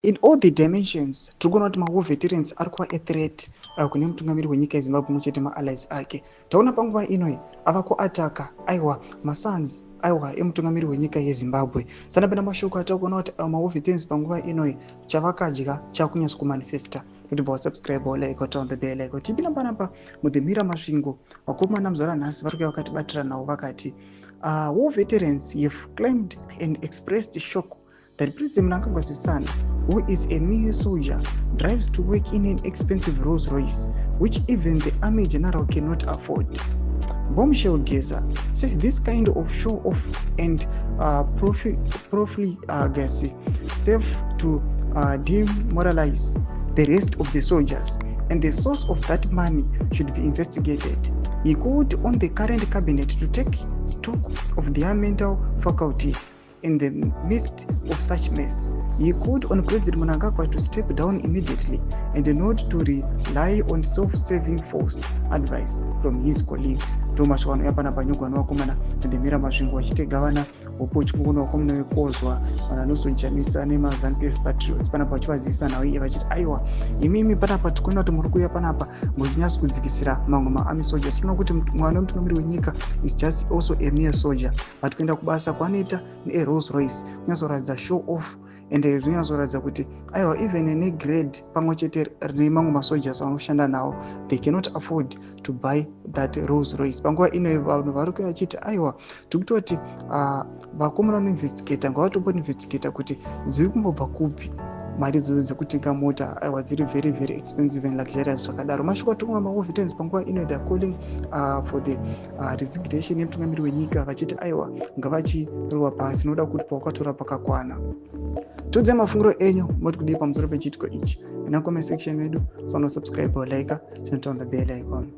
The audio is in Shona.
In all the dimensions tiri kuona kuti mawar veterans ari kuva athreat kune mutungamiri wenyika yezimbabwe pamwe chete maallies ake. Taona panguva inoi ava kuataka aiwa masons aiwa emutungamiri wenyika yezimbabwe. Sanapenda mashoko atava kuona kuti mawar veterans panguva inoi chavakadya chakunyasa kumanifesta. Notibva wasubscribe like wataon the bell like tipinda panapa mudhemira masvingo vakomana muzara nhasi vari kuya vakatibatira nawo vakati war veterans have claimed and expressed shock that President Mnangagwa's son, who is a mere soldier, drives to work in an expensive Rolls Royce, which even the army general cannot afford. Bombshell Geza says this kind of show-off and profligacy serve to demoralize the rest of the soldiers, and the source of that money should be investigated. He called on the current cabinet to take stock of their mental faculties in the midst of such mess. He called on President Mnangagwa to step down immediately and not to rely on self-serving false advice from his colleagues. Thomas wano yapana panyugwa nowakomana ndemira masvingo vachite gavana wopochikuno wakomana wekozwa vanosojanisa nemazanupf patriots panapa vachivazivisa nawo iye vachiti aiwa imimi panapa tikuona kuti muri kuuya panapa muchinyatsa kudzikisira mamwe maarmy soldiers. Tinoona kuti mwana wemutungamiri wenyika is just also a mere soldier, but kuenda kubasa kwanoita neRolls Royce kunyatsoratidza show off ende zvinyazoratidza kuti aiwa even negrade pamwe chete nemamwe masoldiers vanoshanda nawo they cannot afford to buy that Rolls Royce. Panguva ino vanhu vari kuya vachiti aiwa tikutoti vakomana vanoinvestigata ngavatomboinvestigata kuti dziri kumbobva kupi mari idzodzo dzekutenga mota aiwa dziri very very expensive and luxurious zvakadaro. Mashoko atokunga mawar veterans panguva ino they are calling for the resignation yemutungamiri wenyika vachiti aiwa ngavachirwa pasi noda kuti pawakatora pakakwana. Tiudze mafungiro enyu moti kudii pamusoro pechiitiko ichi ina comment section medu. Subscribe or like, turn on the bell icon.